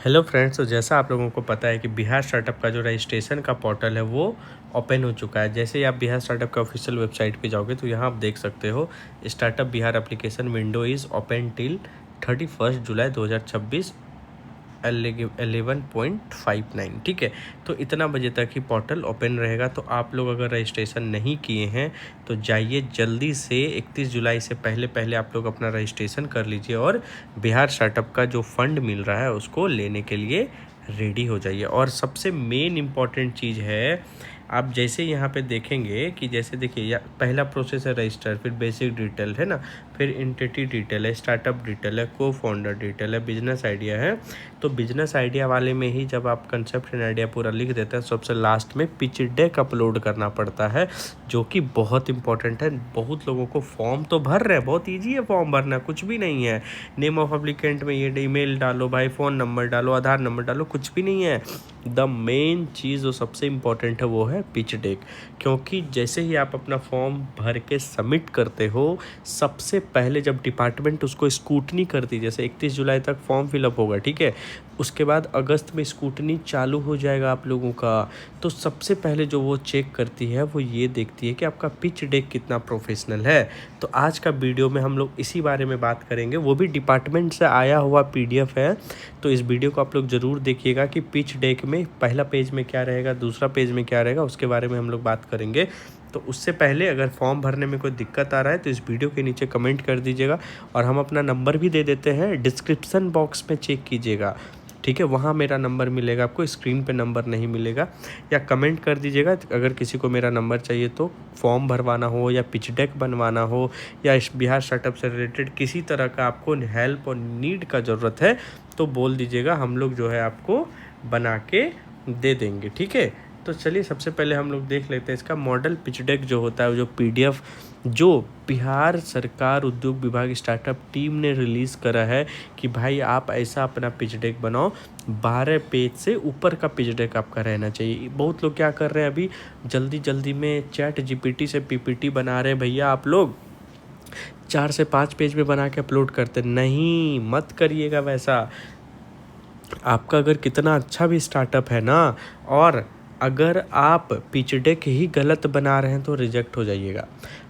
Hello friends, तो जैसा आप लोगों को पता है कि बिहार स्टार्टअप का जो रजिस्ट्रेशन का पोर्टल है वो ओपन हो चुका है। जैसे ही आप बिहार स्टार्टअप का ऑफिशियल वेबसाइट पे जाओगे तो यहाँ आप देख सकते हो startup Bihar application window is open till 31 जुलाई 2026 11:59। ठीक है, तो इतना बजे तक ही पोर्टल ओपन रहेगा। तो आप लोग अगर रजिस्ट्रेशन नहीं किए हैं तो जाइए जल्दी से 31 जुलाई से पहले पहले आप लोग अपना रजिस्ट्रेशन कर लीजिए और बिहार स्टार्टअप का जो फंड मिल रहा है उसको लेने के लिए रेडी हो जाइए। और सबसे मेन इम्पॉर्टेंट चीज़ है, आप जैसे यहाँ पे देखेंगे कि जैसे देखिए पहला प्रोसेस है रजिस्टर, फिर बेसिक डिटेल है ना, फिर एंटिटी डिटेल है, स्टार्टअप डिटेल है, को फाउंडर डिटेल है, बिजनेस आइडिया है। तो बिजनेस आइडिया वाले में ही जब आप कंसेप्ट एंड आइडिया पूरा लिख देते हैं सबसे लास्ट में पिच डेक अपलोड करना पड़ता है, जो कि बहुत इंपॉर्टेंट है। बहुत लोगों को फॉर्म तो भर रहे हैं, बहुत ईजी है फॉर्म भरना, कुछ भी नहीं है। नेम ऑफ एप्लीकेंट में ये ईमेल डालो भाई, फ़ोन नंबर डालो, आधार नंबर डालो, कुछ भी नहीं है। द मेन चीज़ जो सबसे इम्पॉर्टेंट है वो है पिच डेक। क्योंकि जैसे ही आप अपना फॉर्म भर के सबमिट करते हो, सबसे पहले जब डिपार्टमेंट उसको स्क्रूटनी करती है, जैसे 31 जुलाई तक फॉर्म फिलअप होगा, ठीक है, उसके बाद अगस्त में स्क्रूटनी चालू हो जाएगा आप लोगों का। तो सबसे पहले जो वो चेक करती है वो ये देखती है कि आपका पिच डेक कितना प्रोफेशनल है। तो आज का वीडियो में हम लोग इसी बारे में बात करेंगे, वो भी डिपार्टमेंट से आया हुआ PDF है। तो इस वीडियो को आप लोग ज़रूर देखिएगा कि पिच डेक में पहला पेज में क्या रहेगा, दूसरा पेज में क्या रहेगा, उसके बारे में हम लोग बात करेंगे। तो उससे पहले अगर फॉर्म भरने में कोई दिक्कत आ रहा है तो इस वीडियो के नीचे कमेंट कर दीजिएगा, और हम अपना नंबर भी दे देते हैं, डिस्क्रिप्शन बॉक्स में चेक कीजिएगा, ठीक है, वहाँ मेरा नंबर मिलेगा आपको, स्क्रीन पे नंबर नहीं मिलेगा। या कमेंट कर दीजिएगा अगर किसी को मेरा नंबर चाहिए, तो फॉर्म भरवाना हो या पिच डेक बनवाना हो या इस बिहार स्टार्टअप से रिलेटेड किसी तरह का आपको हेल्प और नीड का ज़रूरत है तो बोल दीजिएगा, हम लोग जो है आपको बना के दे देंगे, ठीक है। तो चलिए सबसे पहले हम लोग देख लेते हैं इसका मॉडल पिच डेक जो होता है, जो PDF जो बिहार सरकार उद्योग विभाग स्टार्टअप टीम ने रिलीज़ करा है कि भाई आप ऐसा अपना पिच डेक बनाओ, 12 पेज से ऊपर का पिच डेक आपका रहना चाहिए। बहुत लोग क्या कर रहे हैं अभी जल्दी जल्दी में चैट GPT से PPT बना रहे हैं, भैया आप लोग 4 से 5 पेज में बना के अपलोड करते, नहीं मत करिएगा वैसा। आपका अगर कितना अच्छा भी स्टार्टअप है ना, और अगर आप पिच डेक ही गलत बना रहे हैं तो रिजेक्ट हो जाइएगा।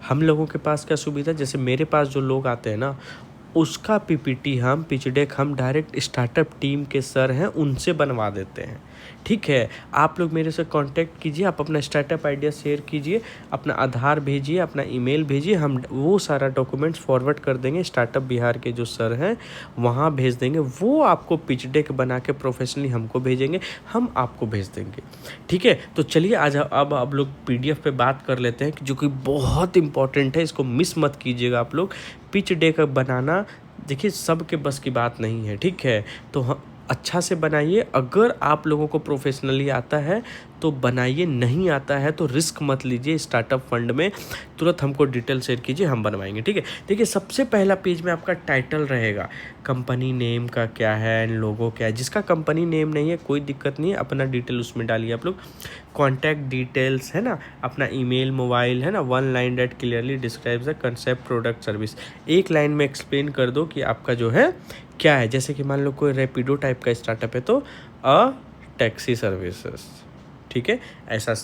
हम लोगों के पास क्या सुविधा, जैसे मेरे पास जो लोग आते हैं ना, उसका PPT हम पिच डेक हम डायरेक्ट स्टार्टअप टीम के सर हैं उनसे बनवा देते हैं, ठीक है। आप लोग मेरे से कांटेक्ट कीजिए, आप अपना स्टार्टअप आइडिया शेयर कीजिए, अपना आधार भेजिए, अपना ईमेल भेजिए, हम वो सारा डॉक्यूमेंट्स फॉरवर्ड कर देंगे, स्टार्टअप बिहार के जो सर हैं वहाँ भेज देंगे, वो आपको पिच डेक बना के प्रोफेशनली हमको भेजेंगे, हम आपको भेज देंगे, ठीक है। तो चलिए आज अब लोग PDF पे बात कर लेते हैं जो कि बहुत इंपॉर्टेंट है, इसको मिस मत कीजिएगा आप लोग। पिच डेक बनाना देखिए सबके बस की बात नहीं है, ठीक है। तो अच्छा से बनाइए, अगर आप लोगों को प्रोफेशनली आता है तो बनाइए, नहीं आता है तो रिस्क मत लीजिए, स्टार्टअप फंड में तुरंत हमको डिटेल शेयर कीजिए, हम बनवाएंगे, ठीक है। देखिए सबसे पहला पेज में आपका टाइटल रहेगा, कंपनी नेम का क्या है, लोगो क्या है। जिसका कंपनी नेम नहीं है कोई दिक्कत नहीं है, अपना डिटेल उसमें डालिए आप लोग। कॉन्टैक्ट डिटेल्स है ना, अपना ईमेल मोबाइल है ना, 1 line date clearly describes the concept product service, एक लाइन में एक्सप्लेन कर दो कि आपका जो है क्या है। जैसे कि मान लो कोई रैपिडो टाइप का स्टार्टअप है तो अ टैक्सी सर्विसेज, ठीक है, ऐसा।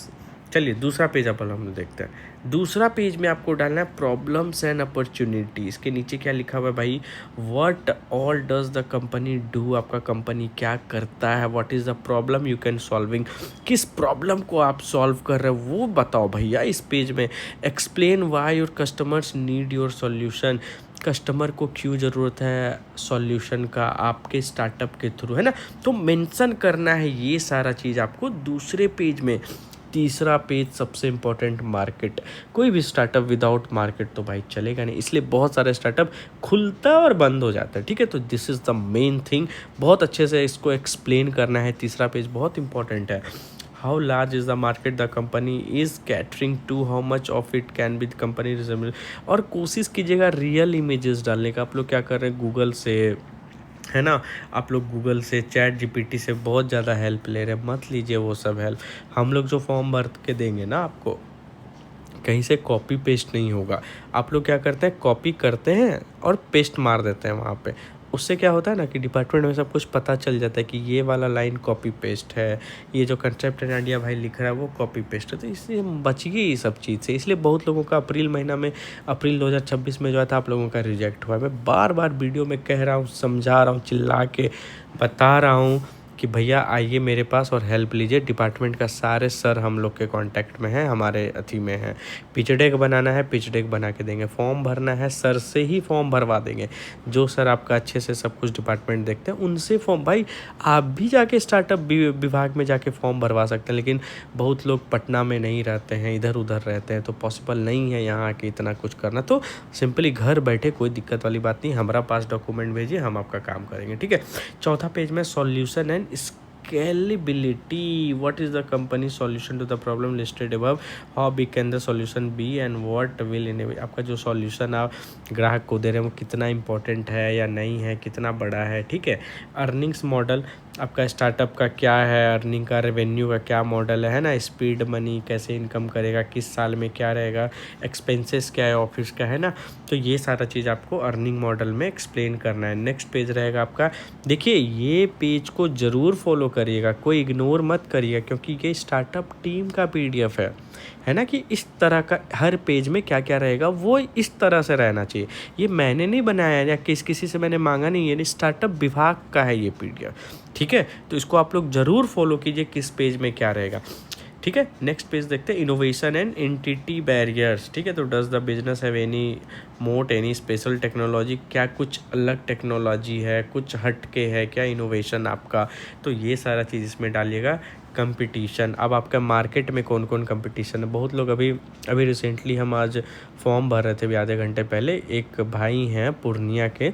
चलिए दूसरा पेज अब हम देखते हैं। दूसरा पेज में आपको डालना है प्रॉब्लम्स एंड अपॉर्चुनिटीज़। के नीचे क्या लिखा हुआ है भाई, what all does the company do, आपका कंपनी क्या करता है, what is the problem you can solving, किस प्रॉब्लम को आप सॉल्व कर रहे हो वो बताओ भैया इस पेज में। Explain why your customers need your solution, customer को क्यों ज़रूरत है सॉल्यूशन का आपके स्टार्टअप के थ्रू, है ना। तो मेंशन करना है ये सारा चीज़ आपको दूसरे पेज में। तीसरा पेज सबसे इम्पोर्टेंट, मार्केट। कोई भी स्टार्टअप विदाउट मार्केट तो भाई चलेगा नहीं, इसलिए बहुत सारे स्टार्टअप खुलता है और बंद हो जाता है, ठीक है। तो this is the main thing, बहुत अच्छे से इसको एक्सप्लेन करना है। तीसरा पेज बहुत इंपॉर्टेंट है। How large is the market the company is catering to, how much of it can be the company reachable. और कोशिश कीजिएगा रियल इमेजेस डालने का। आप लोग क्या कर रहे हैं गूगल से, है ना, आप लोग गूगल से चैट GPT से बहुत ज़्यादा हेल्प ले रहे हैं, मत लीजिए वो सब हेल्प। हम लोग जो फॉर्म भर के देंगे ना आपको, कहीं से कॉपी पेस्ट नहीं होगा। आप लोग क्या करते हैं, कॉपी करते हैं और पेस्ट मार देते हैं वहाँ पे, उससे क्या होता है ना कि डिपार्टमेंट में सब कुछ पता चल जाता है कि ये वाला लाइन कॉपी पेस्ट है, ये जो कंसेप्ट एंड आइडिया भाई लिख रहा है वो कॉपी पेस्ट है। तो इसलिए हम बच गए ये सब चीज़ से। इसलिए बहुत लोगों का अप्रैल महीना में, अप्रैल 2026 में जो था आप लोगों का रिजेक्ट हुआ। मैं बार बार वीडियो में कह रहा हूँ, समझा रहा हूँ, चिल्ला के बता रहा हूँ कि भैया आइए मेरे पास और हेल्प लीजिए। डिपार्टमेंट का सारे सर हम लोग के कांटेक्ट में हैं, हमारे अथी में हैं। पिच डेक बनाना है, पिच डेक बना के देंगे। फॉर्म भरना है, सर से ही फॉर्म भरवा देंगे। जो सर आपका अच्छे से सब कुछ डिपार्टमेंट देखते हैं उनसे फॉर्म, भाई आप भी जाके स्टार्टअप विभाग में जाके फॉर्म भरवा सकते हैं। लेकिन बहुत लोग पटना में नहीं रहते हैं, इधर उधर रहते हैं, तो पॉसिबल नहीं है यहाँ आके इतना कुछ करना। तो सिंपली घर बैठे, कोई दिक्कत वाली बात नहीं, हमारा पास डॉक्यूमेंट भेजिए, हम आपका काम करेंगे, ठीक है। चौथा पेज में solution and scalability. What is the company solution to the problem listed above? How big can the solution be and what will enable? आपका जो सॉल्यूशन आप ग्राहक को दे रहे हैं वो कितना इंपॉर्टेंट है या नहीं है, कितना बड़ा है, ठीक है। अर्निंग्स मॉडल, आपका स्टार्टअप का क्या है, अर्निंग का, रेवेन्यू का क्या मॉडल है ना, स्पीड मनी कैसे इनकम करेगा, किस साल में क्या रहेगा, एक्सपेंसेस क्या है ऑफिस का, है ना। तो ये सारा चीज़ आपको अर्निंग मॉडल में एक्सप्लेन करना है। नेक्स्ट पेज रहेगा आपका, देखिए ये पेज को ज़रूर फॉलो करिएगा, कोई इग्नोर मत करिएगा, क्योंकि ये स्टार्टअप टीम का PDF है ना, कि इस तरह का हर पेज में क्या क्या रहेगा वो इस तरह से रहना चाहिए। ये मैंने नहीं बनाया या किसी से मैंने मांगा नहीं, ये स्टार्टअप विभाग का है ये PDF, ठीक है। तो इसको आप लोग ज़रूर फॉलो कीजिए किस पेज में क्या रहेगा, ठीक है। नेक्स्ट पेज देखते हैं, इनोवेशन एंड एंटिटी बैरियर्स, ठीक है। तो does the business have any मोट, एनी स्पेशल टेक्नोलॉजी, क्या कुछ अलग टेक्नोलॉजी है, कुछ हट के है क्या इनोवेशन आपका, तो ये सारा चीज़ इसमें डालिएगा। कंपटीशन, अब आपका मार्केट में कौन कौन कंपटीशन है। बहुत लोग अभी रिसेंटली हम आज फॉर्म भर रहे थे अभी आधे घंटे पहले, एक भाई हैं पूर्णिया के,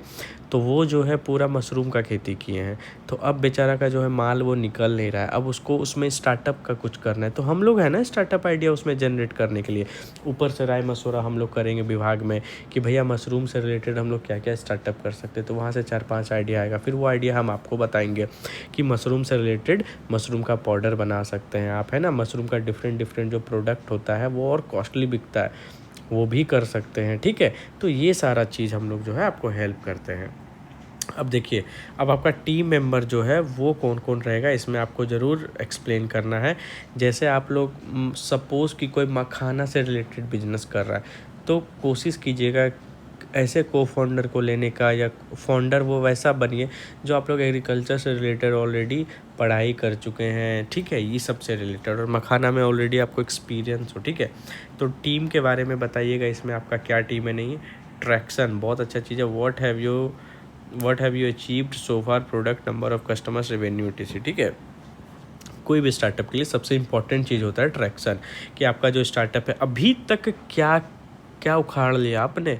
तो वो जो है पूरा मशरूम का खेती किए हैं। तो अब बेचारा का जो है माल वो निकल नहीं रहा है, अब उसको उसमें स्टार्टअप का कुछ करना है। तो हम लोग है ना स्टार्टअप आइडिया उसमें जनरेट करने के लिए ऊपर से राय मशवरा हम लोग करेंगे विभाग में कि भैया मशरूम से रिलेटेड हम लोग क्या क्या स्टार्टअप कर सकते हैं। तो वहाँ से 4-5 आइडिया आएगा, फिर वो आइडिया हम आपको बताएंगे कि मशरूम से रिलेटेड मशरूम का पाउडर बना सकते हैं आप, है ना। मशरूम का डिफरेंट जो प्रोडक्ट होता है वो और कॉस्टली बिकता है, वो भी कर सकते हैं, ठीक है। तो ये सारा चीज़ हम लोग जो है आपको हेल्प करते हैं। अब देखिए, अब आपका टीम मेंबर जो है वो कौन कौन रहेगा इसमें आपको ज़रूर एक्सप्लेन करना है। जैसे आप लोग सपोज़ कि कोई मखाना से रिलेटेड बिजनेस कर रहा है, तो कोशिश कीजिएगा ऐसे को फाउंडर को लेने का, या फाउंडर वो वैसा बनिए जो आप लोग एग्रीकल्चर से रिलेटेड ऑलरेडी पढ़ाई कर चुके हैं, ठीक है, ये सबसे रिलेटेड, और मखाना में ऑलरेडी आपको एक्सपीरियंस हो, ठीक है। तो टीम के बारे में बताइएगा इसमें आपका क्या टीम है, नहीं है। ट्रैक्शन बहुत अच्छा चीज़ है, what have you achieved so far, product, number of customers, revenue etc, ठीक है। कोई भी स्टार्टअप के लिए सबसे इम्पॉर्टेंट चीज़ होता है ट्रैक्शन, कि आपका जो स्टार्टअप है अभी तक क्या क्या उखाड़ लिया आपने,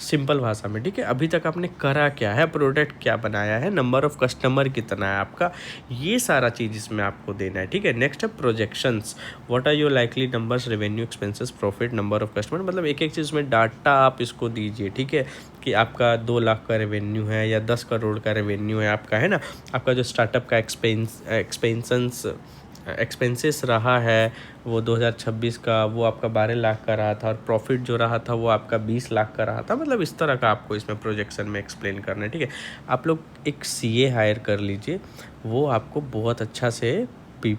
सिंपल भाषा में, ठीक है। अभी तक आपने करा क्या है, प्रोडक्ट क्या बनाया है, नंबर ऑफ कस्टमर कितना है आपका, ये सारा चीज़ इसमें आपको देना है, ठीक है। नेक्स्ट है projections, what are your likely numbers, revenue, expenses, profit, number of customer, मतलब एक एक चीज़ में डाटा आप इसको दीजिए, ठीक है। कि आपका 2 लाख का रेवेन्यू है या 10 करोड़ का रेवेन्यू है आपका, है ना। आपका जो स्टार्टअप का एक्सपेंसेस रहा है वो 2026 का, वो आपका 12 लाख का रहा था, और प्रॉफिट जो रहा था वो आपका 20 लाख का रहा था। मतलब इस तरह का आपको इसमें प्रोजेक्शन में एक्सप्लेन करना है, ठीक है। आप लोग एक CA हायर कर लीजिए, वो आपको बहुत अच्छा से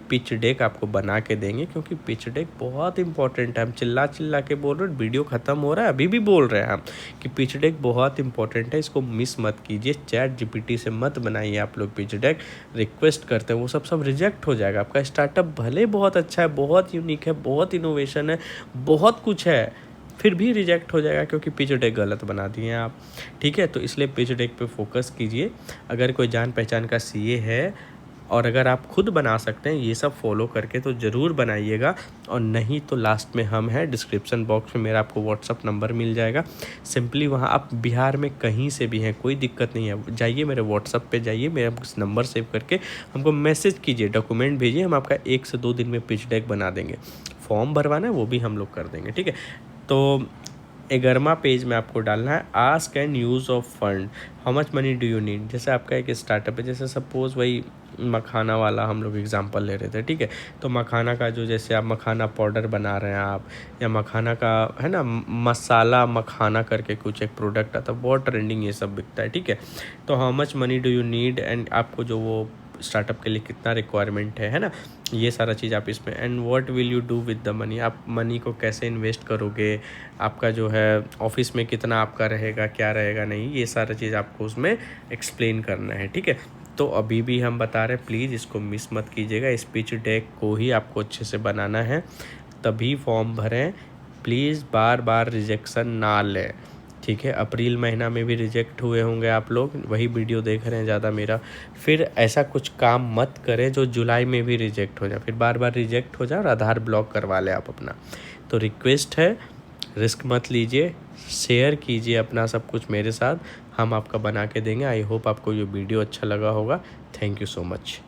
पिच डेक आपको बना के देंगे, क्योंकि पिच डेक बहुत इंपॉर्टेंट है। हम चिल्ला चिल्ला के बोल रहे हैं, वीडियो ख़त्म हो रहा है अभी भी बोल रहे हैं हम कि पिच डेक बहुत इंपॉर्टेंट है, इसको मिस मत कीजिए। ChatGPT से मत बनाइए आप लोग पिच डेक, रिक्वेस्ट करते हैं, वो सब रिजेक्ट हो जाएगा। आपका स्टार्टअप भले बहुत अच्छा है, बहुत यूनिक है, बहुत इनोवेशन है, बहुत कुछ है, फिर भी रिजेक्ट हो जाएगा क्योंकि पिच डेक गलत बना दिए हैं आप, ठीक है। तो इसलिए पिच डेक पे फोकस कीजिए। अगर कोई जान पहचान का CA है और अगर आप खुद बना सकते हैं ये सब फॉलो करके, तो ज़रूर बनाइएगा, और नहीं तो लास्ट में हम हैं, डिस्क्रिप्शन बॉक्स में मेरा आपको WhatsApp नंबर मिल जाएगा। सिंपली वहाँ आप बिहार में कहीं से भी हैं, कोई दिक्कत नहीं है, जाइए मेरे WhatsApp पे जाइए, मेरा नंबर सेव करके हमको मैसेज कीजिए, डॉक्यूमेंट भेजिए, हम आपका 1 से 2 दिन में पिच डेक बना देंगे। फॉर्म भरवाना है वो भी हम लोग कर देंगे, ठीक है। तो 11वां पेज में आपको डालना है ask and use of fund, how much money do you need. जैसे आपका एक स्टार्टअप है, जैसे सपोज़ वही मखाना वाला हम लोग एग्जांपल ले रहे थे, ठीक है। तो मखाना का जो, जैसे आप मखाना पाउडर बना रहे हैं आप, या मखाना का है ना मसाला मखाना करके कुछ एक प्रोडक्ट आता है, बहुत ट्रेंडिंग ये सब बिकता है, ठीक है। तो how much money do you need, and आपको जो वो स्टार्टअप के लिए कितना रिक्वायरमेंट है ना, ये सारा चीज़ आप इसमें, and what will you do with the money, आप मनी को कैसे इन्वेस्ट करोगे, आपका जो है ऑफिस में कितना आपका रहेगा, क्या रहेगा नहीं, ये सारा चीज़ आपको उसमें एक्सप्लेन करना है, ठीक है। तो अभी भी हम बता रहे हैं, प्लीज़ इसको मिस मत कीजिएगा, स्पीच डेक को ही आपको अच्छे से बनाना है, तभी फॉर्म भरें, प्लीज़ बार बार रिजेक्शन ना लें, ठीक है। अप्रैल महीना में भी रिजेक्ट हुए होंगे आप लोग, वही वीडियो देख रहे हैं ज़्यादा मेरा, फिर ऐसा कुछ काम मत करें जो जुलाई में भी रिजेक्ट हो जाए, फिर बार बार रिजेक्ट हो जाए और आधार ब्लॉक करवा लें आप अपना। तो रिक्वेस्ट है, रिस्क मत लीजिए, शेयर कीजिए अपना सब कुछ मेरे साथ, हम आपका बना के देंगे। आई होप आपको ये वीडियो अच्छा लगा होगा। Thank you so much.